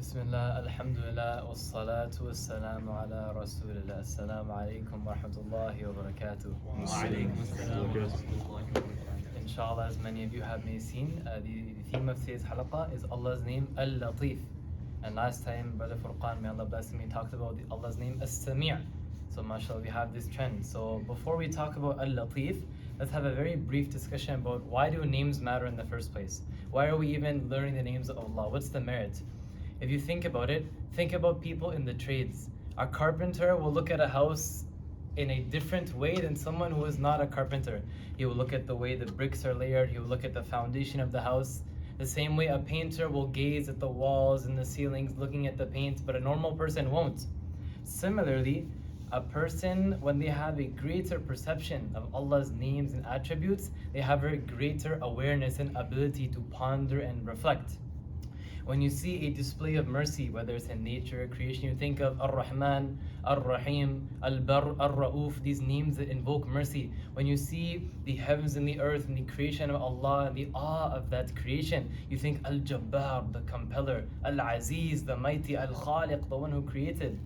Bismillah, alhamdulillah, wassalatu wassalamu ala rasulillah. Assalamu alaikum wa rahmatullahi wa barakatuh. Inshallah, as many of you have may seen, the theme of today's halaqah is Allah's name Al-Lateef. And last time, Brother Furqan, may Allah bless him, he talked about Allah's name As-Sami'. So mashallah, we have this trend. So before we talk about Al-Lateef, let's have a very brief discussion about why do names matter in the first place? Why are we even learning the names of Allah? What's the merit? If you think about it, think about people in the trades. A carpenter will look at a house in a different way than someone who is not a carpenter. He will look at the way the bricks are layered, he will look at the foundation of the house. The same way a painter will gaze at the walls and the ceilings looking at the paint, but a normal person won't. Similarly, a person, when they have a greater perception of Allah's names and attributes, they have a greater awareness and ability to ponder and reflect. When you see a display of mercy, whether it's in nature, creation, you think of Ar-Rahman, Ar-Rahim, Al-Barr, Ar-Ra'uf, these names that invoke mercy. When you see the heavens and the earth and the creation of Allah and the awe of that creation, you think Al-Jabbar, the compeller, Al-Aziz, the mighty, Al-Khaliq, the one who created.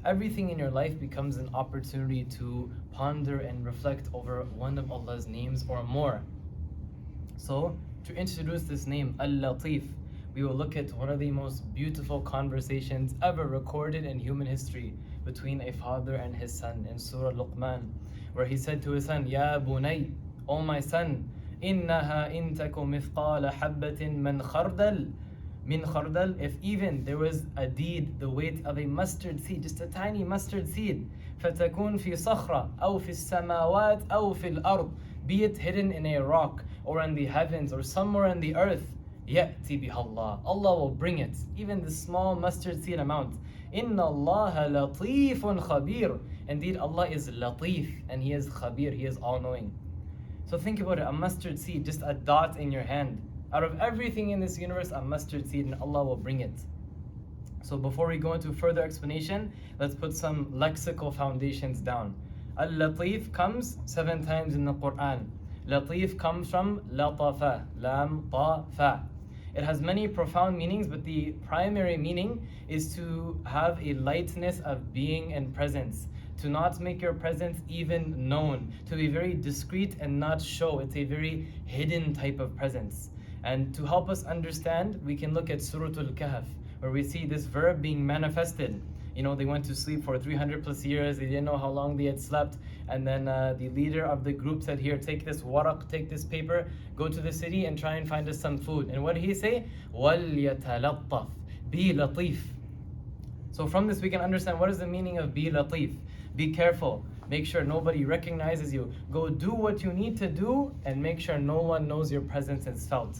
Everything in your life becomes an opportunity to ponder and reflect over one of Allah's names or more. So, to introduce this name, Al-Lateef, we will look at one of the most beautiful conversations ever recorded in human history between a father and his son in Surah Luqman, where he said to his son, Ya bunay, O my son, innaha in taku mithqala habbatin min khardal, if even there was a deed the weight of a mustard seed, just a tiny mustard seed, fatakun fi sakhra, aw fi samawat, aw fil ard, be it hidden in a rock, or in the heavens, or somewhere in the earth, ya'ti biha Allah, Allah will bring it, even the small mustard seed amount. Inna Allaha lateefun khabir, indeed Allah is lateef, and He is khabir, He is all-knowing. So think about it, a mustard seed, just a dot in your hand. Out of everything in this universe, a mustard seed, and Allah will bring it. So before we go into further explanation, let's put some lexical foundations down. Al-Lateef comes 7 times in the Quran. Lateef comes from latafa, lam, ta, fa. It has many profound meanings, but the primary meaning is to have a lightness of being and presence, to not make your presence even known, to be very discreet and not show. It's a very hidden type of presence. And to help us understand, we can look at Surah Al-Kahf, where we see this verb being manifested. You know, they went to sleep for 300 plus years, they didn't know how long they had slept, and then the leader of the group said, here, take this waraq, take this paper, go to the city and try and find us some food. And what did he say? وَلْيَتَلَطَّفْ, be lateef. So from this we can understand what is the meaning of be lateef. Be careful, make sure nobody recognizes you. Go do what you need to do and make sure no one knows your presence is felt.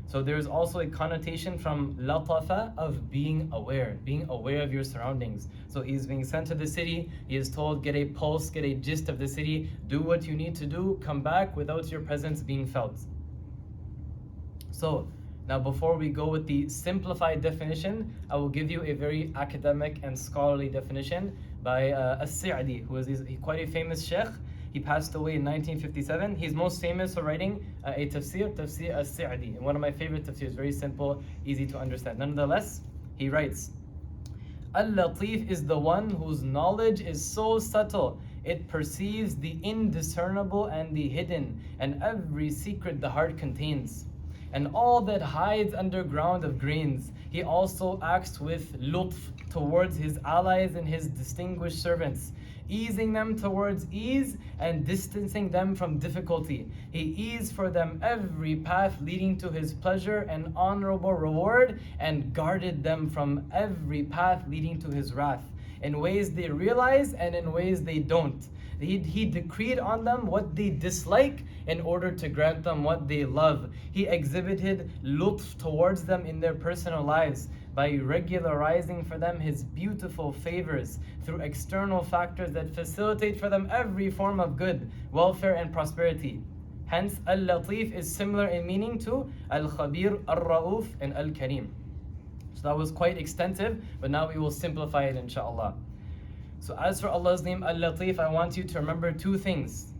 So there's also a connotation from latafa of being aware of your surroundings. So he's being sent to the city, he is told, get a pulse, get a gist of the city, do what you need to do, come back without your presence being felt. So now before we go with the simplified definition, I will give you a very academic and scholarly definition by As-Sa'di, who is quite a famous sheikh. He passed away in 1957. He's most famous for writing a tafsir As-Sa'di. And one of my favorite tafsirs, very simple, easy to understand. Nonetheless, he writes, Al-Lateef is the one whose knowledge is so subtle, it perceives the indiscernible and the hidden, and every secret the heart contains. And all that hides underground of grains, he also acts with lutf towards his allies and his distinguished servants, easing them towards ease and distancing them from difficulty. He eased for them every path leading to his pleasure and honorable reward, and guarded them from every path leading to his wrath, in ways they realize and in ways they don't. He decreed on them what they dislike in order to grant them what they love. He exhibited lutf towards them in their personal lives by regularizing for them his beautiful favors through external factors that facilitate for them every form of good, welfare, and prosperity. Hence, Al-Lateef is similar in meaning to Al-Khabir, Al-Ra'uf, and Al-Karim. So that was quite extensive, but now we will simplify it, inshallah. So as for Allah's name Al-Lateef, I want you to remember 2 things.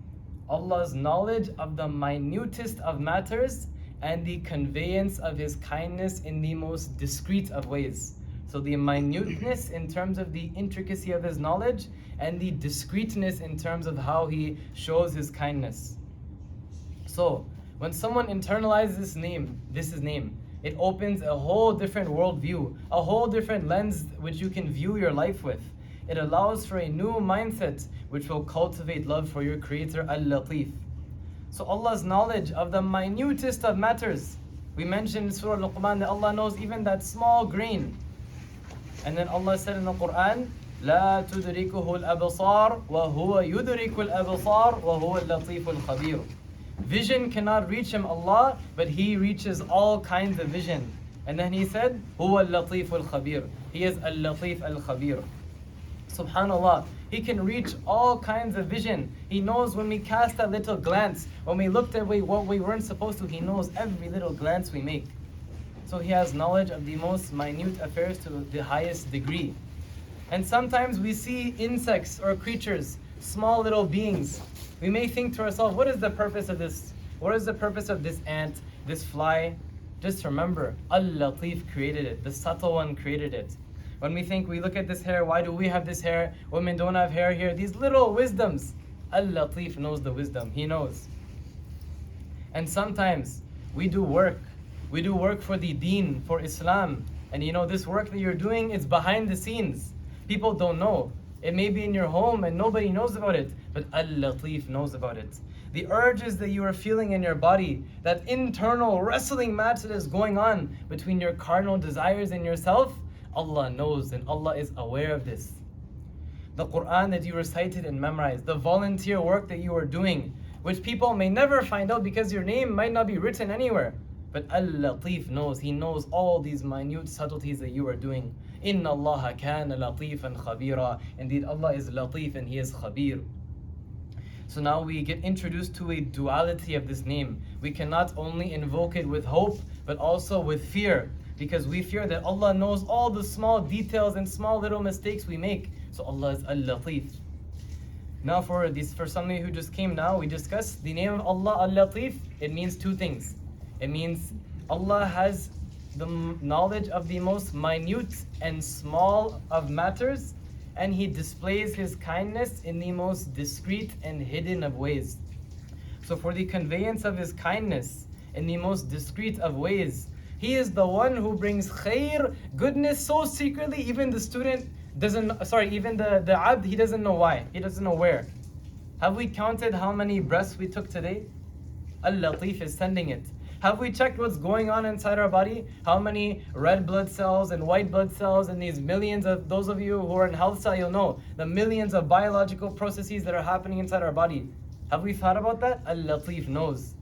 Allah's knowledge of the minutest of matters and the conveyance of His kindness in the most discreet of ways. So the minuteness in terms of the intricacy of His knowledge, and the discreetness in terms of how He shows His kindness. So when someone internalizes this name, it opens a whole different worldview, a whole different lens which you can view your life with. It allows for a new mindset which will cultivate love for your Creator, Al-Lateef. So Allah's knowledge of the minutest of matters. We mentioned in Surah Luqman that Allah knows even that small grain. And then Allah said in the Quran, لا تدركه الأبصار وهو يدرك الأبصار وهو اللطيف الخبير. Vision cannot reach Him, Allah, but He reaches all kinds of vision. And then He said, هو اللطيف الخبير. He is Al-Lateef Al-Khabir. Subhanallah, He can reach all kinds of vision. He knows when we cast that little glance, when we looked at what we weren't supposed to, He knows every little glance we make. So He has knowledge of the most minute affairs to the highest degree. And sometimes we see insects or creatures, small little beings. We may think to ourselves, what is the purpose of this? What is the purpose of this ant, this fly? Just remember, Al-Lateef created it. The subtle one created it. When we look at this hair, why do we have this hair? Women don't have hair here. These little wisdoms. Al-Lateef knows the wisdom. He knows. And sometimes we do work. We do work for the deen, for Islam. And this work that you're doing, it's behind the scenes. People don't know. It may be in your home and nobody knows about it, but Al-Lateef knows about it. The urges that you are feeling in your body, that internal wrestling match that is going on between your carnal desires and yourself, Allah knows and Allah is aware of this. The Quran that you recited and memorized, the volunteer work that you are doing, which people may never find out because your name might not be written anywhere. But Al-Lateef knows. He knows all these minute subtleties that you are doing. Inna Allah kana latifan khabira. Indeed, Allah is Lateef and He is Khabir. So now we get introduced to a duality of this name. We can not only invoke it with hope, but also with fear. Because we fear that Allah knows all the small details and small little mistakes we make. So Allah is Al-Lateef. Now for somebody who just came now, we discussed the name of Allah, Al-Lateef. It means two things. It means Allah has the knowledge of the most minute and small of matters, and He displays His kindness in the most discreet and hidden of ways. So for the conveyance of His kindness in the most discreet of ways, He is the one who brings khair, goodness, so secretly even the student even the abd, he doesn't know why, he doesn't know where. Have we counted how many breaths we took today? Al-Lateef is sending it. Have we checked what's going on inside our body? How many red blood cells and white blood cells and these millions of, those of you who are in health science, you'll know, the millions of biological processes that are happening inside our body. Have we thought about that? Al-Lateef knows.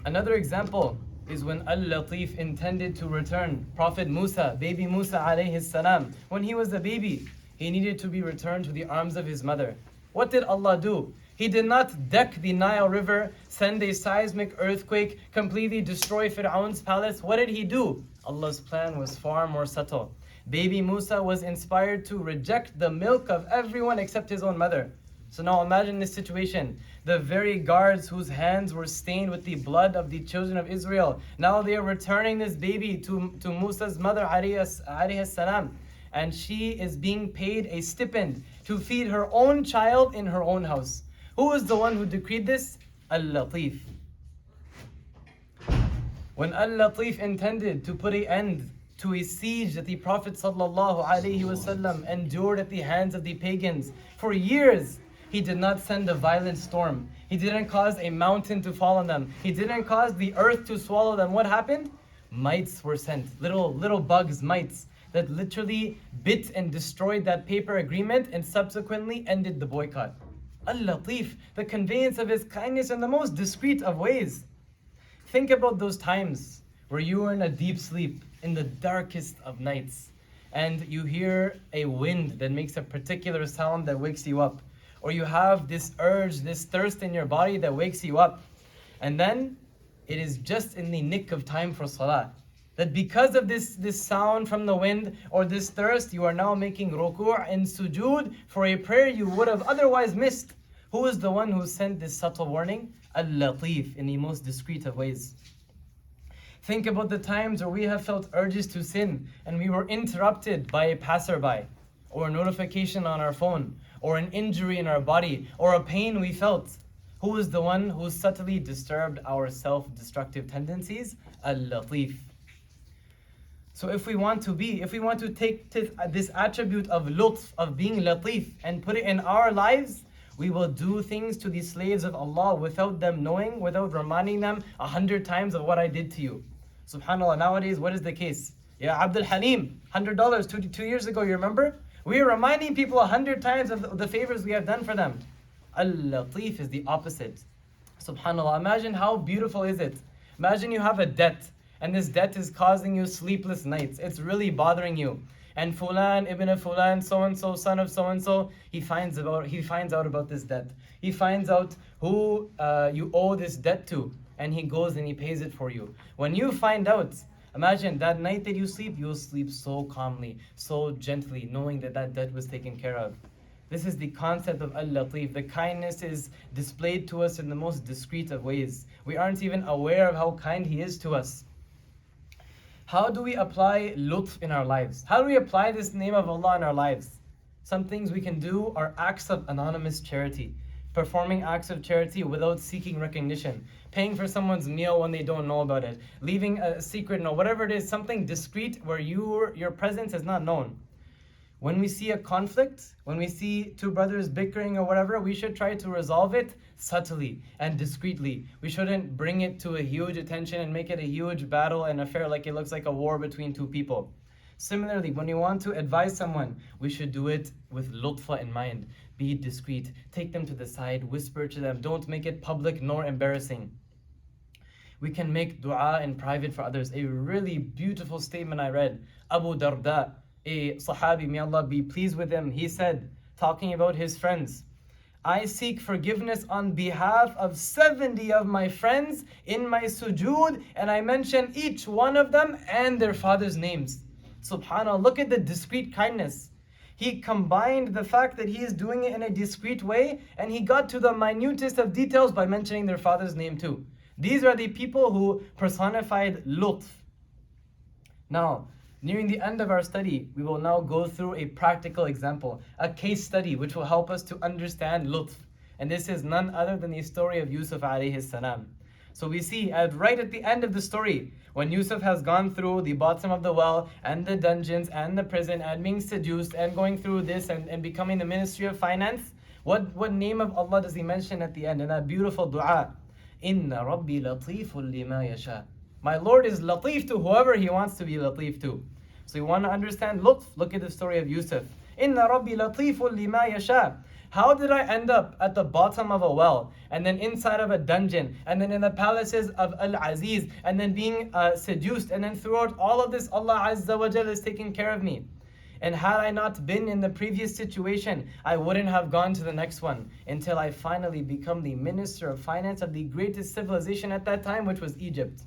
Another example is when Al-Lateef intended to return Prophet Musa, baby Musa alayhi salam. When he was a baby, he needed to be returned to the arms of his mother. What did Allah do? He did not deck the Nile River, send a seismic earthquake, completely destroy Fir'aun's palace. What did He do? Allah's plan was far more subtle. Baby Musa was inspired to reject the milk of everyone except his own mother. So now imagine this situation. The very guards whose hands were stained with the blood of the children of Israel, now they are returning this baby to Musa's mother alayhi salam. And she is being paid a stipend to feed her own child in her own house. Who is the one who decreed this? Al-Lateef. When Al-Lateef intended to put an end to a siege that the Prophet ﷺ endured at the hands of the pagans for years, He did not send a violent storm. He didn't cause a mountain to fall on them. He didn't cause the earth to swallow them. What happened? Mites were sent, little bugs, mites, that literally bit and destroyed that paper agreement and subsequently ended the boycott. Al-Lateef, the conveyance of His kindness in the most discreet of ways. Think about those times where you are in a deep sleep in the darkest of nights and you hear a wind that makes a particular sound that wakes you up, or you have this urge, this thirst in your body that wakes you up, and then it is just in the nick of time for salah. That because of this sound from the wind or this thirst, you are now making ruku' and sujood for a prayer you would have otherwise missed. Who is the one who sent this subtle warning? Al-Lateef, in the most discreet of ways. Think about the times where we have felt urges to sin and we were interrupted by a passerby, or a notification on our phone, or an injury in our body, or a pain we felt. Who is the one who subtly disturbed our self-destructive tendencies? Al-Lateef. So if we want to take this attribute of lutf, of being lateef, and put it in our lives, we will do things to the slaves of Allah without them knowing, without reminding them 100 times of what I did to you. SubhanAllah, nowadays, what is the case? Yeah, Abdul Halim, $100 two years ago, you remember? We are reminding people 100 times of the favors we have done for them. Al-Lateef is the opposite. SubhanAllah, imagine how beautiful is it. Imagine you have a debt, and this debt is causing you sleepless nights. It's really bothering you. And Fulan ibn Fulan, so-and-so, son of so-and-so, he finds out about this debt. He finds out who you owe this debt to, and he goes and he pays it for you. When you find out, imagine that night that you sleep, you'll sleep so calmly, so gently, knowing that that debt was taken care of. This is the concept of Al-Lateef. The kindness is displayed to us in the most discreet of ways. We aren't even aware of how kind He is to us. How do we apply lutf in our lives? How do we apply this name of Allah in our lives? Some things we can do are acts of anonymous charity. Performing acts of charity without seeking recognition. Paying for someone's meal when they don't know about it. Leaving a secret note, whatever it is, something discreet where your presence is not known. When we see a conflict, when we see two brothers bickering or whatever, we should try to resolve it subtly and discreetly. We shouldn't bring it to a huge attention and make it a huge battle and affair like it looks like a war between two people. Similarly, when you want to advise someone, we should do it with lutfa in mind. Be discreet. Take them to the side. Whisper to them. Don't make it public nor embarrassing. We can make dua in private for others. A really beautiful statement I read. Abu Darda, a Sahabi, may Allah be pleased with him, he said, talking about his friends, I seek forgiveness on behalf of 70 of my friends in my sujood, and I mention each one of them and their father's names. Subhanallah, look at the discreet kindness. He combined the fact that he is doing it in a discreet way, and he got to the minutest of details by mentioning their father's name too. These are the people who personified lutf. Now, nearing the end of our study, we will now go through a practical example, a case study which will help us to understand lutf. And this is none other than the story of Yusuf alayhi salam. So we see right at the end of the story, when Yusuf has gone through the bottom of the well and the dungeons and the prison and being seduced and going through this and becoming the Ministry of Finance, what name of Allah does he mention at the end in that beautiful dua? Inna Rabbi latifun lima yasha. My Lord is latif to whoever He wants to be latif to. So you want to understand lutf? Look at the story of Yusuf. Inna Rabbi latifun lima yasha. How did I end up at the bottom of a well, and then inside of a dungeon, and then in the palaces of Al-Aziz, and then being seduced, and then throughout all of this, Allah Azza wa Jal is taking care of me. And had I not been in the previous situation, I wouldn't have gone to the next one until I finally become the Minister of Finance of the greatest civilization at that time, which was Egypt.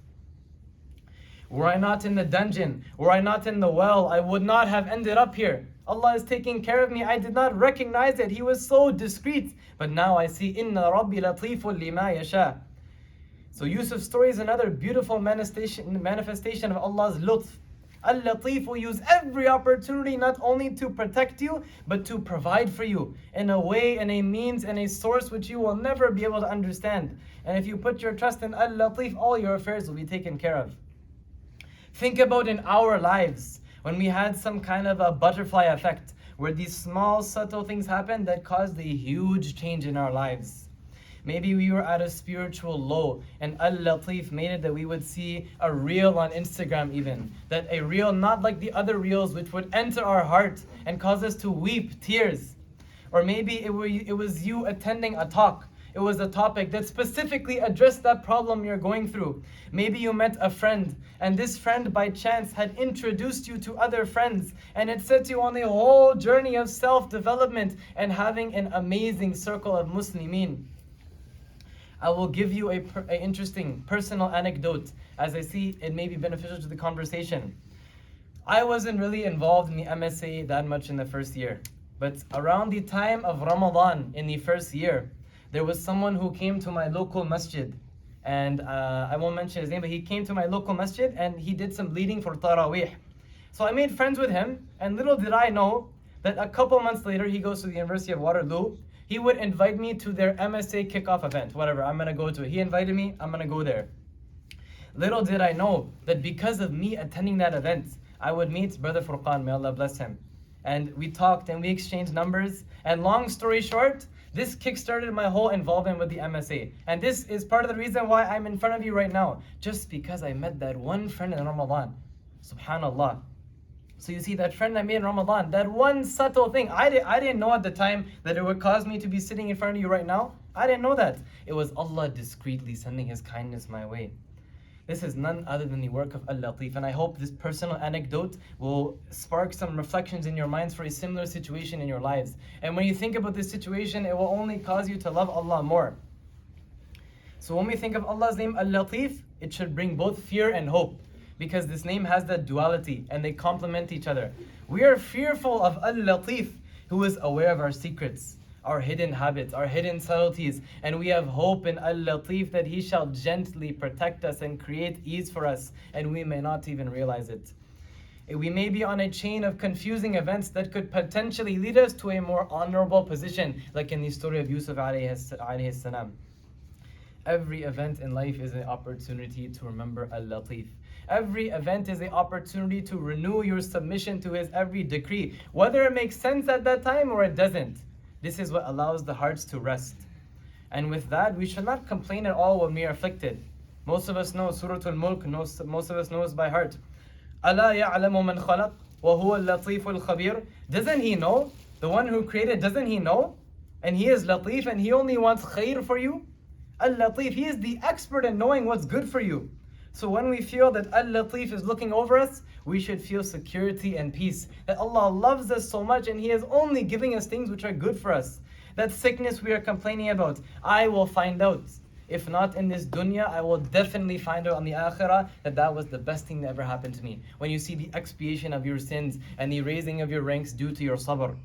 Were I not in the dungeon, were I not in the well, I would not have ended up here. Allah is taking care of me. I did not recognize it. He was so discreet. But now I see, Inna Rabbi latifun lima yasha. So Yusuf's story is another beautiful manifestation of Allah's lutf. Al-Lateef will use every opportunity not only to protect you, but to provide for you in a way, in a means, in a source which you will never be able to understand. And if you put your trust in Al-Lateef, all your affairs will be taken care of. Think about in our lives, when we had some kind of a butterfly effect, where these small, subtle things happened that caused a huge change in our lives. Maybe we were at a spiritual low, and Al-Lateef made it that we would see a reel on Instagram even. That a reel not like the other reels which would enter our heart and cause us to weep tears. Or maybe it was you attending a talk. It was a topic that specifically addressed that problem you're going through. Maybe you met a friend, and this friend by chance had introduced you to other friends, and it set you on a whole journey of self-development and having an amazing circle of Muslimin. I will give you an interesting personal anecdote, as I see it may be beneficial to the conversation. I wasn't really involved in the MSA that much in the first year, but around the time of Ramadan in the first year, There was someone who came to my local masjid, and I won't mention his name, but he came to my local masjid and he did some leading for Taraweeh. So I made friends with him, and little did I know that a couple months later, he goes to the University of Waterloo. He would invite me to their MSA kickoff event, whatever, I'm gonna go to it. He invited me, I'm gonna go there. Little did I know that because of me attending that event, I would meet Brother Furqan, may Allah bless him. And we talked and we exchanged numbers. And long story short, this kickstarted my whole involvement with the MSA. And this is part of the reason why I'm in front of you right now. Just because I met that one friend in Ramadan. Subhanallah. So you see, that friend I made in Ramadan, that one subtle thing, I didn't know at the time that it would cause me to be sitting in front of you right now. I didn't know that. It was Allah discreetly sending His kindness my way. This is none other than the work of Al-Lateef, and I hope this personal anecdote will spark some reflections in your minds for a similar situation in your lives. And when you think about this situation, it will only cause you to love Allah more. So when we think of Allah's name Al-Lateef, it should bring both fear and hope, because this name has that duality and they complement each other. We are fearful of Al-Lateef, who is aware of our secrets, our hidden habits, our hidden subtleties, and we have hope in Al-Lateef that He shall gently protect us and create ease for us, and we may not even realize it. We may be on a chain of confusing events that could potentially lead us to a more honorable position, like in the story of Yusuf alayhi salam. Every event in life is an opportunity to remember Al-Lateef. Every event is an opportunity to renew your submission to His every decree, whether it makes sense at that time or it doesn't. This is what allows the hearts to rest. And with that, we should not complain at all when we are afflicted. Most of us know Surah Al-Mulk, most of us know it by heart. أَلَا يَعْلَمُ مَنْ خَلَقَ وَهُوَ اللَّطِيفُ الْخَبِيرُ. Doesn't He know? The one who created, doesn't He know? And He is Lateef and He only wants khair for you. Al-Lateef, He is the expert in knowing what's good for you. So when we feel that Al-Lateef is looking over us, we should feel security and peace. That Allah loves us so much and He is only giving us things which are good for us. That sickness we are complaining about, I will find out. If not in this dunya, I will definitely find out on the akhirah that was the best thing that ever happened to me. When you see the expiation of your sins and the raising of your ranks due to your sabr.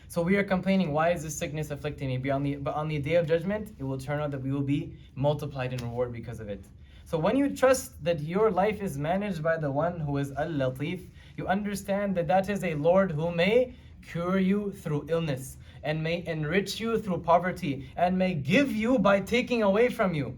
So we are complaining, why is this sickness afflicting me? But on the day of judgment, it will turn out that we will be multiplied in reward because of it. So when you trust that your life is managed by the one who is Al-Lateef, you understand that is a Lord who may cure you through illness, and may enrich you through poverty, and may give you by taking away from you.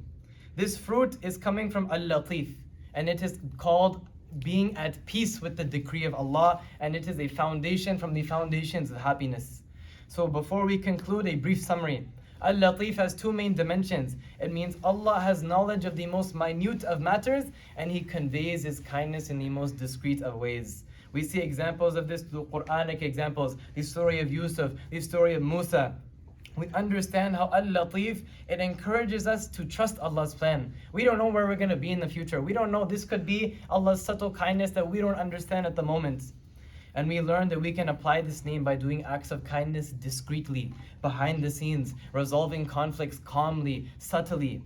This fruit is coming from Al-Lateef, and it is called being at peace with the decree of Allah, and it is a foundation from the foundations of happiness. So before we conclude, a brief summary. Al-Lateef has two main dimensions. It means Allah has knowledge of the most minute of matters, and He conveys His kindness in the most discreet of ways. We see examples of this through Quranic examples, the story of Yusuf, the story of Musa. We understand how Al-Lateef, it encourages us to trust Allah's plan. We don't know where we're going to be in the future. We don't know. This could be Allah's subtle kindness that we don't understand at the moment. And we learn that we can apply this name by doing acts of kindness discreetly, behind the scenes, resolving conflicts calmly, subtly.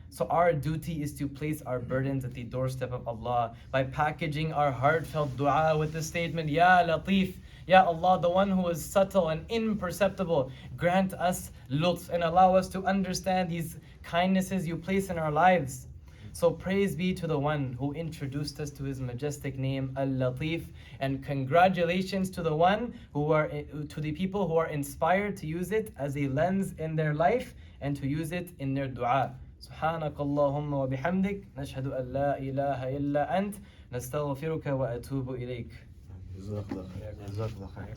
So our duty is to place our burdens at the doorstep of Allah by packaging our heartfelt dua with the statement, Ya Lateef, Ya Allah, the one who is subtle and imperceptible, grant us lutf and allow us to understand these kindnesses you place in our lives. So praise be to the one who introduced us to His majestic name, Al-Lateef, and congratulations to the the people who are inspired to use it as a lens in their life and to use it in their dua. سبحانك اللهم وبحمدك نشهد أن لا إله إلا أنت نستغفرك وأتوب إليك. جزاك الله خير.